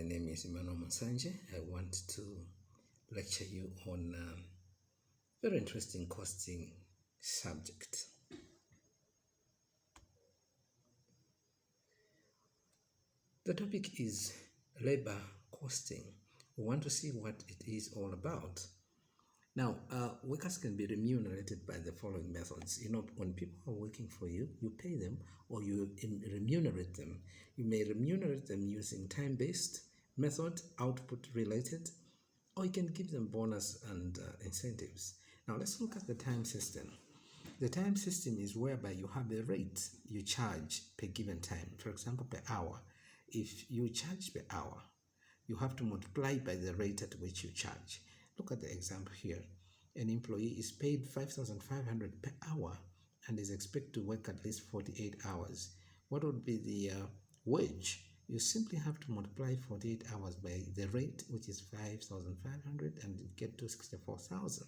name is Emmanuel Munsanje. I want to lecture you on a very interesting costing subject. The topic is labor costing. We want to see what it is all about. Now, workers can be remunerated by the following methods. When people are working for you, you pay them or you remunerate them. You may remunerate them using time-based method, output-related, or you can give them bonus and incentives. Now, let's look at the time system. The time system is whereby you have a rate you charge per given time. For example, per hour. If you charge per hour, you have to multiply by the rate at which you charge. Look at the example here. An employee is paid 5,500 per hour and is expected to work at least 48 hours. What would be the wage? You simply have to multiply 48 hours by the rate, which is 5,500, and you get to 64,000.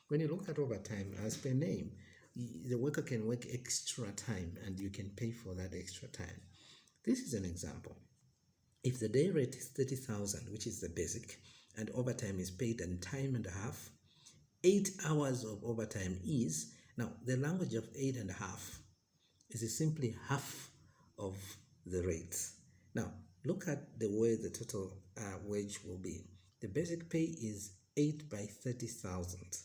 When you look at overtime, as per name, the worker can work extra time and you can pay for that extra time. This is an example. If the day rate is 30,000, which is the basic, and overtime is paid in time and a half, 8 hours of overtime is, now the language of 8.5 is simply half of the rates. Now look at the way the total wage will be. The basic pay is 8 by 30,000,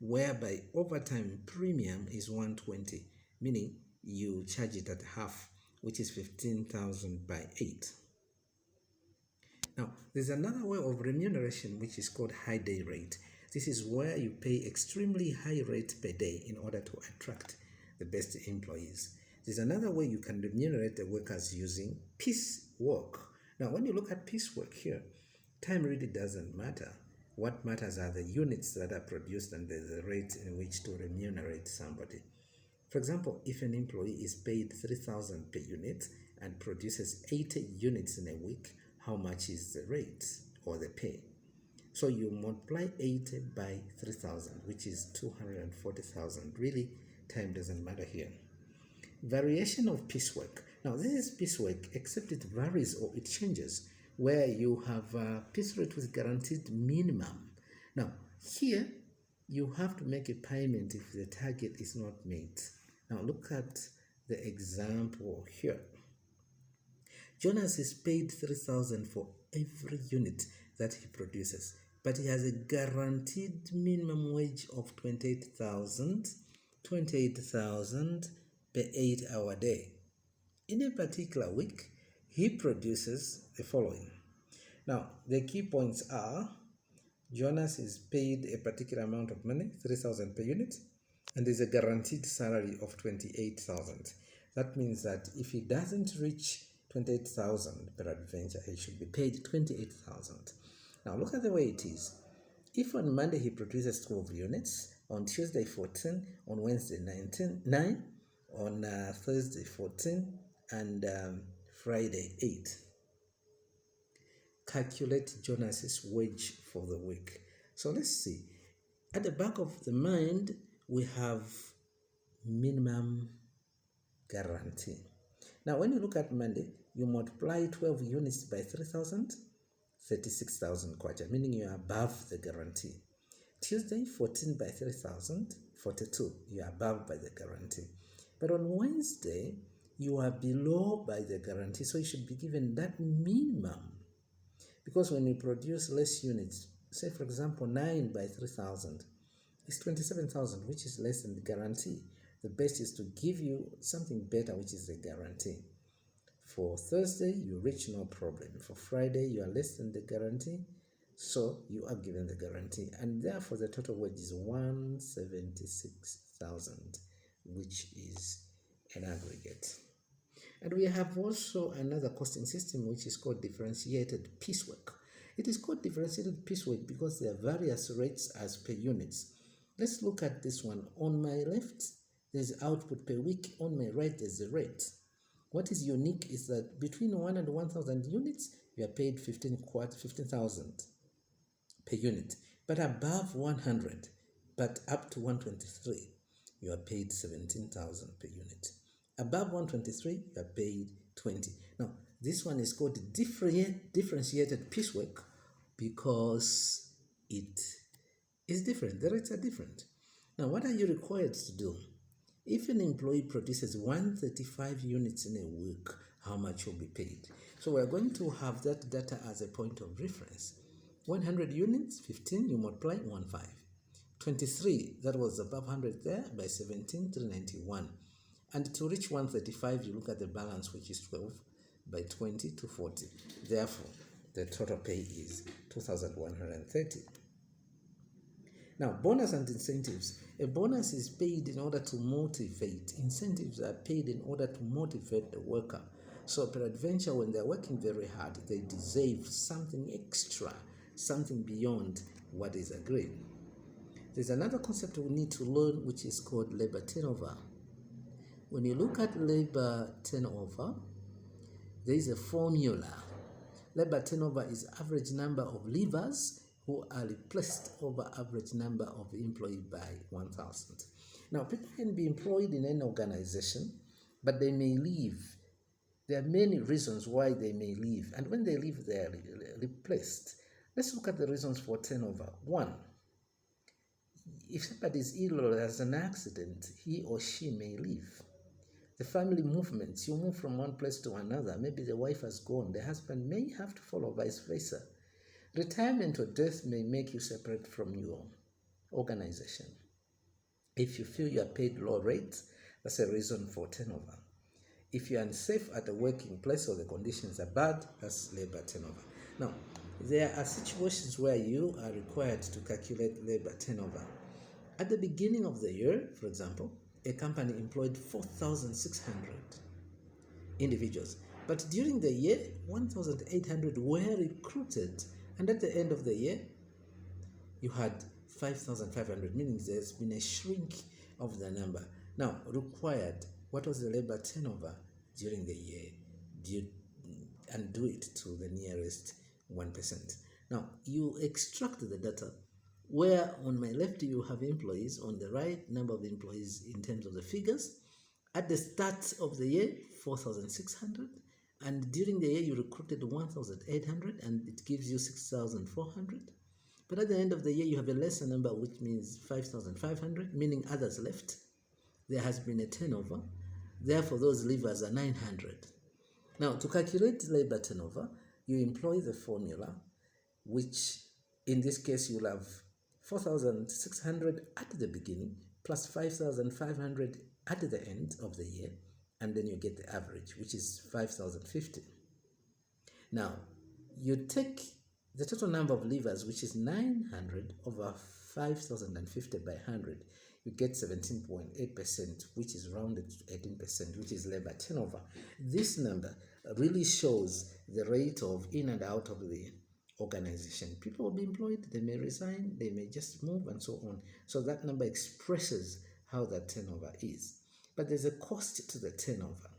whereby overtime premium is 120, meaning you charge it at half, which is 15,000 by 8. Now, there's another way of remuneration which is called high day rate. This is where you pay extremely high rate per day in order to attract the best employees. There's another way you can remunerate the workers using piecework. Now, when you look at piecework here, time really doesn't matter. What matters are the units that are produced and the rate in which to remunerate somebody. For example, if an employee is paid 3,000 per unit and produces 80 units in a week, how much is the rate or the pay? So you multiply 80 by 3,000, which is 240,000. Really, time doesn't matter here. Variation of piecework. Now, this is piecework, except it varies or it changes, where you have a piece rate with guaranteed minimum. Now, here, you have to make a payment if the target is not met. Now, look at the example here. Jonas is paid 3,000 for every unit that he produces, but he has a guaranteed minimum wage of 28,000 per 8-hour day. In a particular week, he produces the following. Now, the key points are Jonas is paid a particular amount of money, 3,000 per unit, and there's a guaranteed salary of 28,000. That means that if he doesn't reach 28,000 per adventure, he should be paid 28,000. Now look at the way it is. If on Monday he produces 12 units, on Tuesday 14, on Wednesday 9, on Thursday 14, and Friday 8. Calculate Jonas's wage for the week. So let's see. At the back of the mind, we have minimum guarantee. Now, when you look at Monday, you multiply 12 units by 3,000, 36,000 kwacha, meaning you are above the guarantee. Tuesday, 14 by 3,000, 42, you are above by the guarantee. But on Wednesday, you are below by the guarantee, so you should be given that minimum. Because when you produce less units, say for example 9 by 3,000, it's 27,000, which is less than the guarantee. The best is to give you something better, which is the guarantee. For Thursday, you reach no problem. For Friday, you are less than the guarantee, so you are given the guarantee. And therefore, the total wage is 176,000, which is an aggregate. And we have also another costing system, which is called differentiated piecework. It is called differentiated piecework because there are various rates as per units. Let's look at this one. On my left, there's output per week. On my right, there's the rate. What is unique is that between 1 and 1,000 units, you are paid 15,000 per unit. But above 100, but up to 123, you are paid 17,000 per unit. Above 123, you are paid 20. Now, This one is called differentiated piecework because it is different. The rates are different. Now, what are you required to do? If an employee produces 135 units in a week, how much will be paid? So we're going to have that data as a point of reference. 100 units, 15, you multiply 15. 23, that was above 100 there, by 17, 391. And to reach 135, you look at the balance, which is 12, by 20 to 40. Therefore, the total pay is 2,130. Now, bonus and incentives. A bonus is paid in order to motivate. Incentives are paid in order to motivate the worker. So, peradventure, when they're working very hard, they deserve something extra, something beyond what is agreed. There's another concept we need to learn, which is called labor turnover. When you look at labor turnover, there is a formula. Labor turnover is average number of leavers who are replaced over average number of employees by 1,000. Now, people can be employed in an organization, but they may leave. There are many reasons why they may leave, and when they leave, they are replaced. Let's look at the reasons for turnover. One, if somebody is ill or has an accident, he or she may leave. The family movements, you move from one place to another. Maybe the wife has gone, the husband may have to follow, vice versa. Retirement or death may make you separate from your organization. If you feel you are paid low rates, that's a reason for turnover. If you're unsafe at the working place or the conditions are bad, that's labor turnover. Now, there are situations where you are required to calculate labor turnover. At the beginning of the year, for example, a company employed 4,600 individuals. But during the year, 1,800 were recruited. And at the end of the year, you had 5,500, meaning there's been a shrink of the number. Now, required, what was the labor turnover during the year? And do it to the nearest 1%. Now, you extract the data where on my left you have employees, on the right number of employees in terms of the figures. At the start of the year, 4,600, and during the year you recruited 1,800, and it gives you 6,400. But at the end of the year you have a lesser number, which means 5,500, meaning others left. There has been a turnover. Therefore, those leavers are 900. Now, to calculate labor turnover, you employ the formula, which in this case you'll have 4,600 at the beginning plus 5,500 at the end of the year, and then you get the average, which is 5,050. Now, you take the total number of leavers, which is 900 over 5,050 by 100, you get 17.8%, which is rounded to 18%, which is labor turnover. This number really shows the rate of in and out of the organization. People will be employed, they may resign, they may just move, and so on. So that number expresses how that turnover is. But there's a cost to the turnover.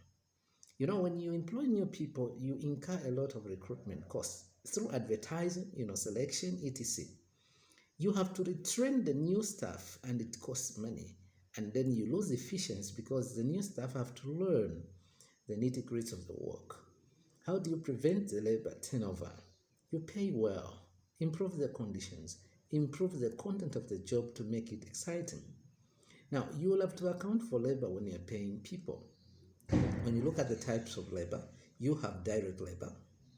You know, when you employ new people, you incur a lot of recruitment costs through advertising, selection, etc. You have to retrain the new staff, and it costs money. And then you lose efficiency because the new staff have to learn the nitty-gritty of the work. How do you prevent the labor turnover? You pay well, improve the conditions, improve the content of the job to make it exciting. Now, you will have to account for labor when you're paying people. When you look at the types of labor, you have direct labor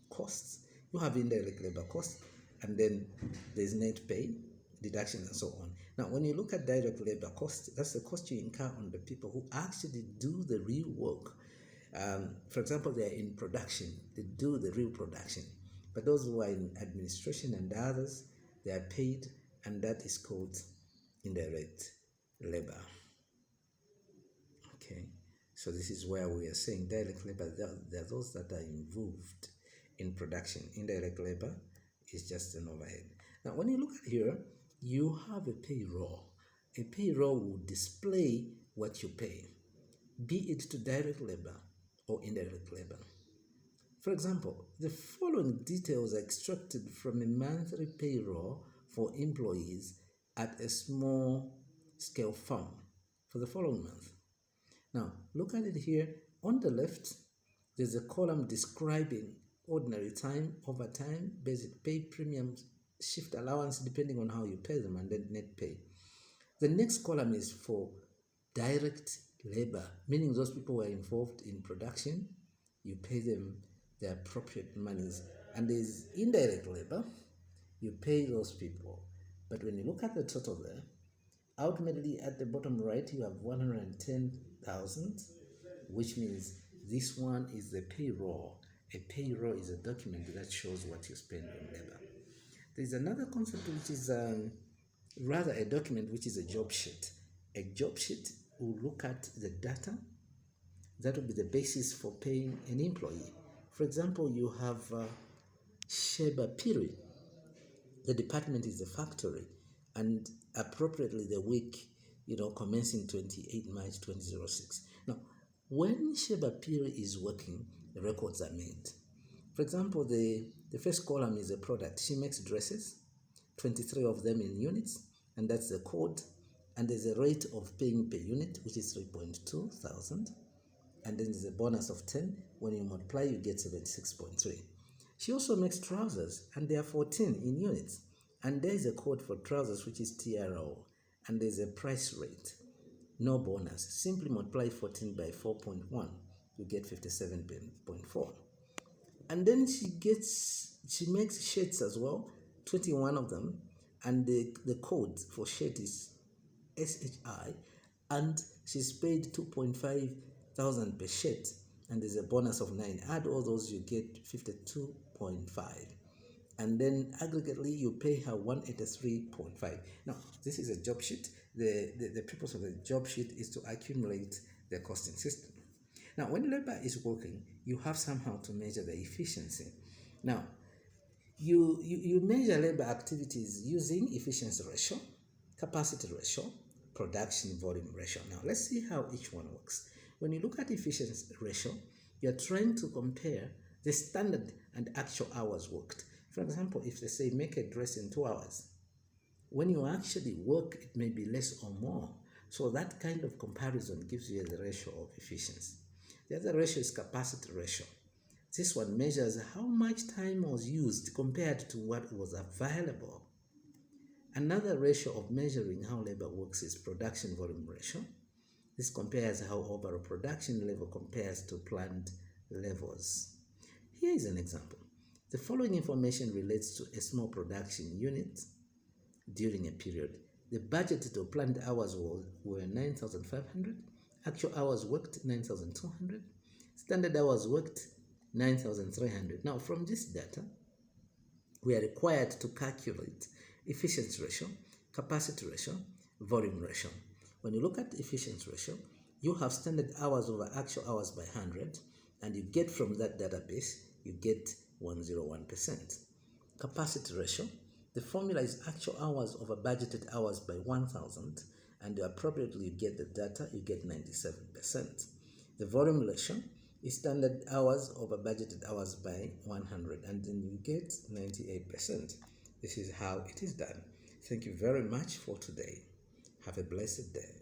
costs, you have indirect labor costs, and then there's net pay, deductions, and so on. Now, when you look at direct labor costs, that's the cost you incur on the people who actually do the real work. For example, they're in production, they do the real production. But those who are in administration and others, they are paid, and that is called indirect labor. Okay, so this is where we are saying direct labor, there are those that are involved in production. Indirect labor is just an overhead. Now, when you look at here, you have a payroll. A payroll will display what you pay, be it to direct labor or indirect labor. For example, the following details are extracted from a monthly payroll for employees at a small scale firm for the following month. Now, look at it here. On the left, There's a column describing ordinary time, overtime, basic pay, premiums, shift allowance, depending on how you pay them, and then net pay. The next column is for direct labor, meaning those people who are involved in production, you pay them the appropriate monies. And there's indirect labor, you pay those people. But when you look at the total there, ultimately at the bottom right, you have 110,000, which means this one is the payroll. A payroll is a document that shows what you spend on labor. There's another concept which is rather a document which is a job sheet. A job sheet will look at the data that will be the basis for paying an employee. For example, you have Sheba Piri. The department is the factory, and appropriately the week, commencing 28 March 2006. Now, when Sheba Piri is working, the records are made. For example, the first column is a product. She makes dresses, 23 of them in units, and that's the code. And there's a rate of paying per unit, which is 3.2 thousand. And then there's a bonus of 10. When you multiply, you get 76.3. She also makes trousers, and there are 14 in units. And there is a code for trousers, which is TRO. And there's a price rate. No bonus. Simply multiply 14 by 4.1. You get 57.4. And then she makes shirts as well, 21 of them. And the code for shirt is SHI. And she's paid 2.5 thousand per shirt, and there's a bonus of 9. Add all those, you get 52.5, and then aggregately you pay her 183.5. Now this is a job sheet. The purpose of the job sheet is to accumulate the costing system. Now when labor is working, you have somehow to measure the efficiency. Now you measure labor activities using efficiency ratio, capacity ratio, production volume ratio. Now let's see how each one works. When you look at efficiency ratio, you're trying to compare the standard and actual hours worked. For example, if they say make a dress in 2 hours, when you actually work, it may be less or more. So that kind of comparison gives you the ratio of efficiency. The other ratio is capacity ratio. This one measures how much time was used compared to what was available. Another ratio of measuring how labor works is production volume ratio. This compares how overall production level compares to planned levels. Here is an example. The following information relates to a small production unit during a period. The budgeted or planned hours were 9,500. Actual hours worked 9,200. Standard hours worked 9,300. Now from this data, we are required to calculate efficiency ratio, capacity ratio, volume ratio. When you look at efficiency ratio, you have standard hours over actual hours by 100, and you get from that database, you get 101%. Capacity ratio, the formula is actual hours over budgeted hours by 1,000, and appropriately you get the data, you get 97%. The volume ratio is standard hours over budgeted hours by 100, and then you get 98%. This is how it is done. Thank you very much for today. Have a blessed day.